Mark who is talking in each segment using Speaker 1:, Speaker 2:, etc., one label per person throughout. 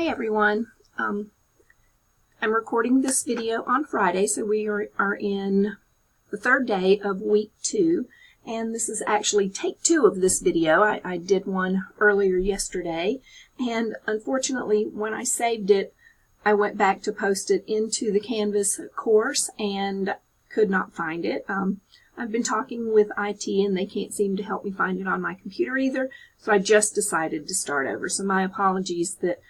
Speaker 1: Hey everyone, I'm recording this video on Friday, so we are in the third day of week 2, and this is actually take 2 of this video. I did one earlier yesterday, and unfortunately when I saved it, I went back to post it into the Canvas course and could not find it. I've been talking with IT and they can't seem to help me find it on my computer either, so I just decided to start over. So my apologies that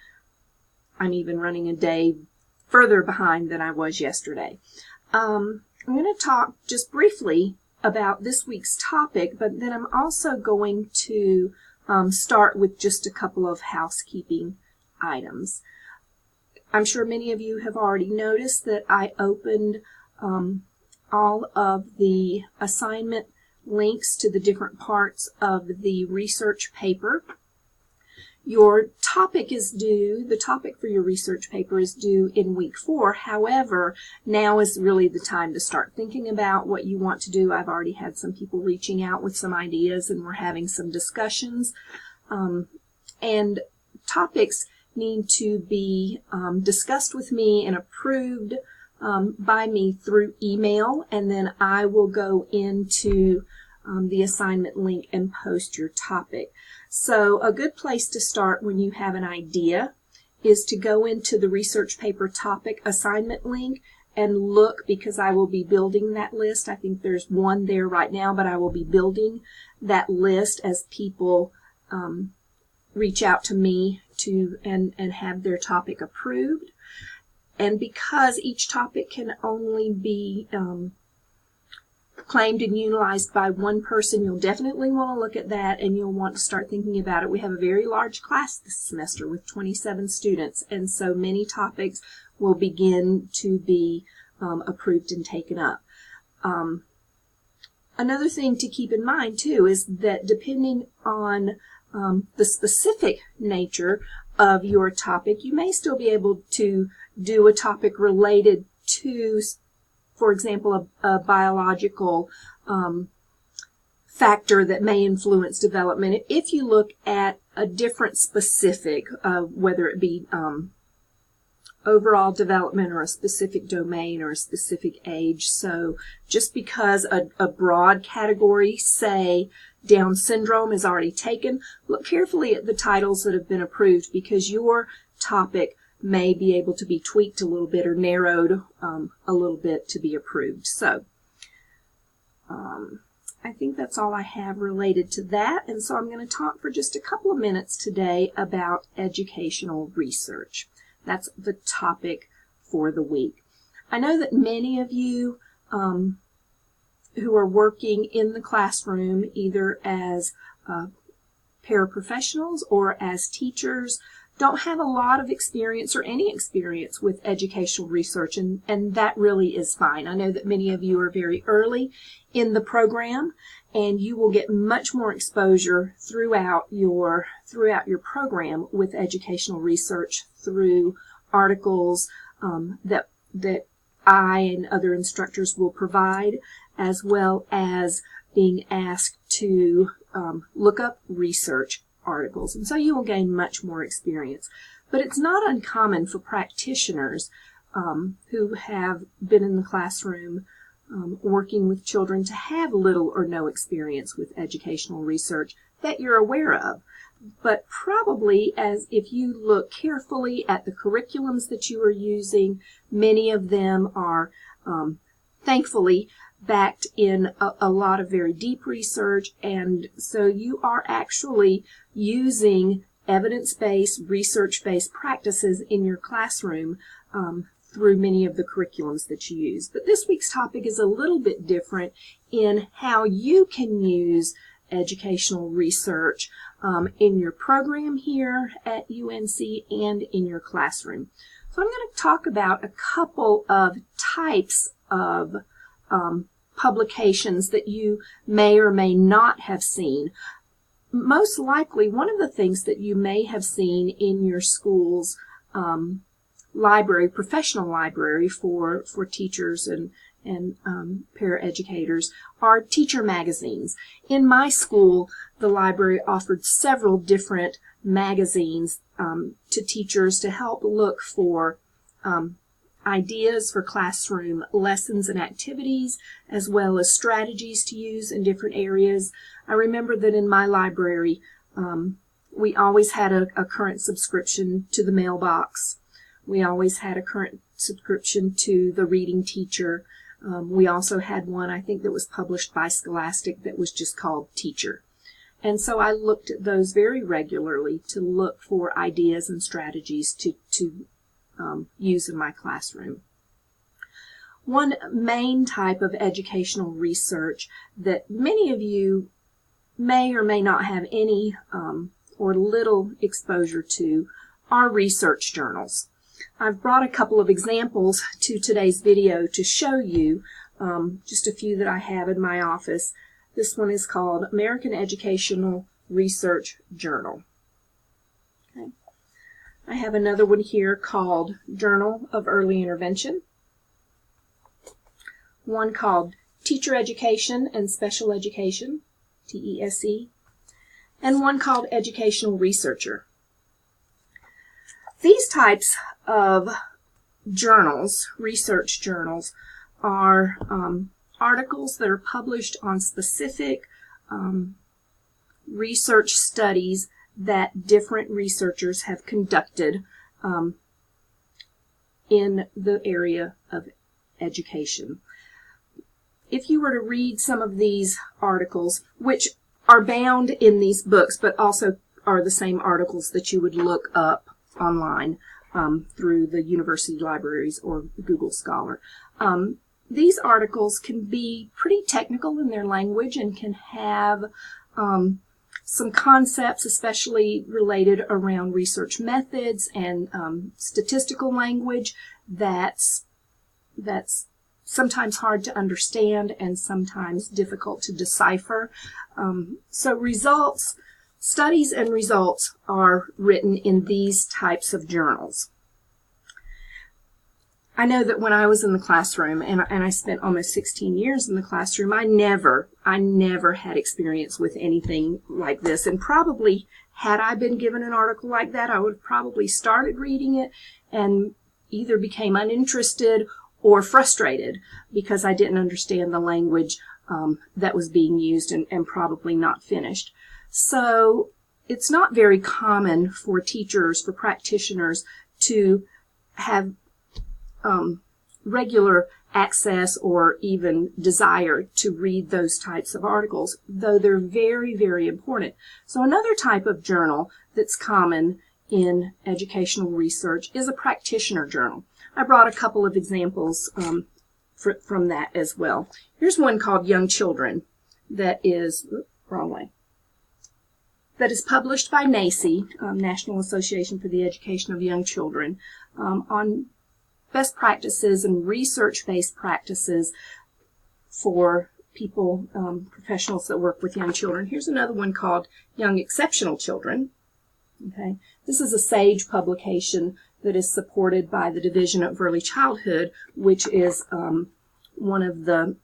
Speaker 1: I'm even running a day further behind than I was yesterday. I'm going to talk just briefly about this week's topic, but then I'm also going to start with just a couple of housekeeping items. I'm sure many of you have already noticed that I opened all of the assignment links to the different parts of the research paper. Your topic is due, the topic for your research paper is due in week 4. However, now is really the time to start thinking about what you want to do. I've already had some people reaching out with some ideas and we're having some discussions. And topics need to be discussed with me and approved by me through email, and then I will go into the assignment link and post your topic. So a good place to start when you have an idea is to go into the research paper topic assignment link and look, because I will be building that list. I think there's one there right now, but I will be building that list as people reach out to me and have their topic approved. And because each topic can only be claimed and utilized by one person, you'll definitely want to look at that and you'll want to start thinking about it. We have a very large class this semester with 27 students, and so many topics will begin to be approved and taken up. Another thing to keep in mind too is that depending on the specific nature of your topic, you may still be able to do a topic related to, for example, a biological factor that may influence development. If you look at a different specific, whether it be overall development or a specific domain or a specific age. So just because a broad category, say Down syndrome, is already taken, look carefully at the titles that have been approved, because your topic may be able to be tweaked a little bit or narrowed a little bit to be approved. So I think that's all I have related to that, and so I'm going to talk for just a couple of minutes today about educational research. That's the topic for the week. I know that many of you who are working in the classroom, either as paraprofessionals or as teachers, don't have a lot of experience or any experience with educational research, and that really is fine. I know that many of you are very early in the program, and you will get much more exposure throughout your program with educational research through articles that I and other instructors will provide, as well as being asked to look up research articles, and so you will gain much more experience. But it's not uncommon for practitioners who have been in the classroom working with children to have little or no experience with educational research that you're aware of. But probably, as if you look carefully at the curriculums that you are using, many of them are thankfully backed in a lot of very deep research, and so you are actually using evidence-based, research-based practices in your classroom through many of the curriculums that you use. But this week's topic is a little bit different in how you can use educational research in your program here at UNC and in your classroom. So I'm going to talk about a couple of types of publications that you may or may not have seen. Most likely, one of the things that you may have seen in your school's library, professional library for teachers and and paraeducators are teacher magazines. In my school, the library offered several different magazines to teachers to help look for ideas for classroom lessons and activities, as well as strategies to use in different areas. I remember that in my library, we always had a current subscription to the mailbox. We always had a current subscription to the Reading Teacher. We also had one, I think, that was published by Scholastic that was just called Teacher. And so I looked at those very regularly to look for ideas and strategies to use in my classroom. One main type of educational research that many of you may or may not have any or little exposure to are research journals. I've brought a couple of examples to today's video to show you just a few that I have in my office. This one is called American Educational Research Journal. Okay. I have another one here called Journal of Early Intervention. One called Teacher Education and Special Education, TESE. And one called Educational Researcher. These types of journals, research journals, are articles that are published on specific research studies that different researchers have conducted in the area of education. If you were to read some of these articles, which are bound in these books, but also are the same articles that you would look up online through the university libraries or Google Scholar. These articles can be pretty technical in their language and can have some concepts, especially related around research methods and statistical language that's sometimes hard to understand and sometimes difficult to decipher. So studies and results are written in these types of journals. I know that when I was in the classroom, and I spent almost 16 years in the classroom, I never had experience with anything like this. And probably, had I been given an article like that, I would have probably started reading it and either became uninterested or frustrated because I didn't understand the language that was being used and probably not finished. So it's not very common for teachers, for practitioners, to have regular access or even desire to read those types of articles, though they're very, very important. So another type of journal that's common in educational research is a practitioner journal. I brought a couple of examples from that as well. Here's one called Young Children that is, that is published by NAEYC, National Association for the Education of Young Children, on best practices and research-based practices for people, professionals that work with young children. Here's another one called Young Exceptional Children. Okay, this is a SAGE publication that is supported by the Division of Early Childhood, which is one of the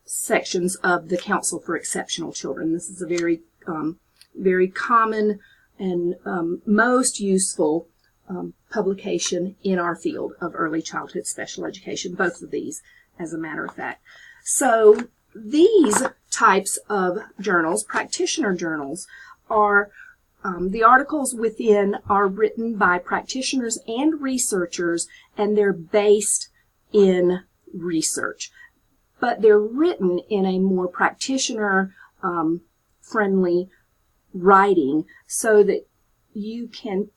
Speaker 1: sections of the Council for Exceptional Children. This is a very, very common and most useful publication in our field of early childhood special education, both of these, as a matter of fact. So these types of journals, practitioner journals, are the articles within are written by practitioners and researchers, and they're based in research. But they're written in a more practitioner friendly writing so that you can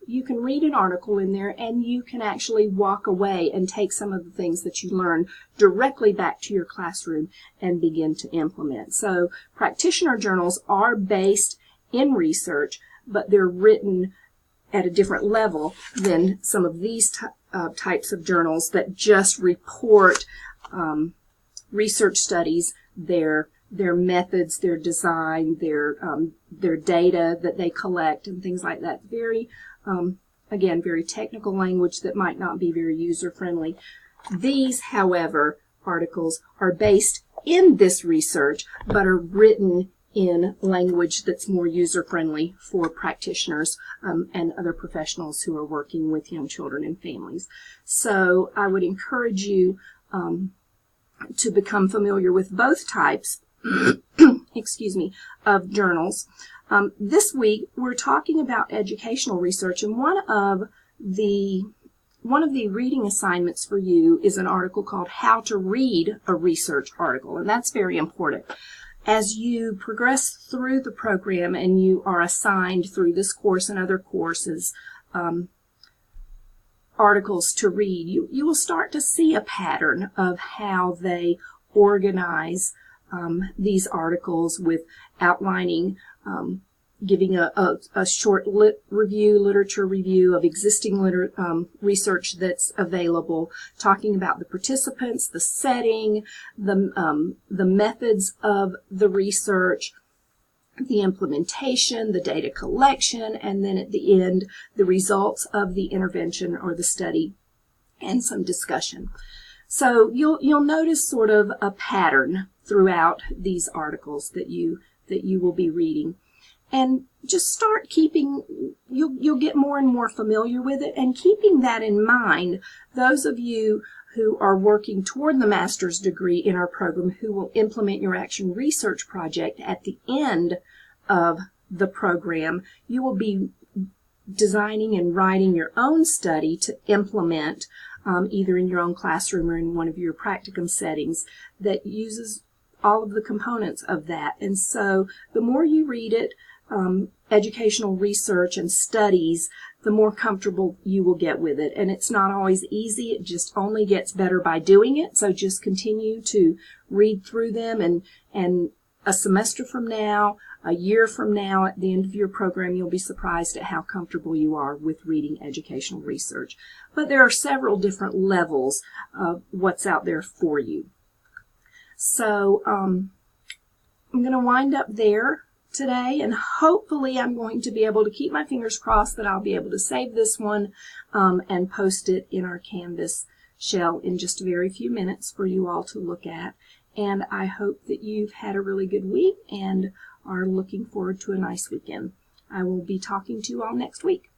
Speaker 1: read an article in there and you can actually walk away and take some of the things that you learn directly back to your classroom and begin to implement. So practitioner journals are based in research, but they're written at a different level than some of these types of journals that just report research studies, their methods, their design, their data that they collect and things like that. Very, again, very technical language that might not be very user-friendly. These, however, articles are based in this research, but are written in language that's more user-friendly for practitioners and other professionals who are working with young children and families. So I would encourage you to become familiar with both types excuse me, of journals. This week we're talking about educational research, and one of the reading assignments for you is an article called How to Read a Research Article, and that's very important. As you progress through the program and you are assigned through this course and other courses articles to read, you will start to see a pattern of how they organize these articles with outlining, giving a short literature review of existing research that's available, talking about the participants, the setting, the methods of the research, the implementation, the data collection, and then at the end, the results of the intervention or the study and some discussion. So you'll notice sort of a pattern throughout these articles that you will be reading. And just start keeping, you'll get more and more familiar with it, and keeping that in mind, those of you who are working toward the master's degree in our program who will implement your action research project at the end of the program, you will be designing and writing your own study to implement either in your own classroom or in one of your practicum settings that uses all of the components of that. And so the more you read it, educational research and studies, the more comfortable you will get with it. And it's not always easy. It just only gets better by doing it. So just continue to read through them, and a semester from now, a year from now, at the end of your program, you'll be surprised at how comfortable you are with reading educational research. But there are several different levels of what's out there for you. So I'm going to wind up there today, and hopefully I'm going to be able to keep my fingers crossed that I'll be able to save this one and post it in our Canvas shell in just a very few minutes for you all to look at. And I hope that you've had a really good week and are looking forward to a nice weekend. I will be talking to you all next week.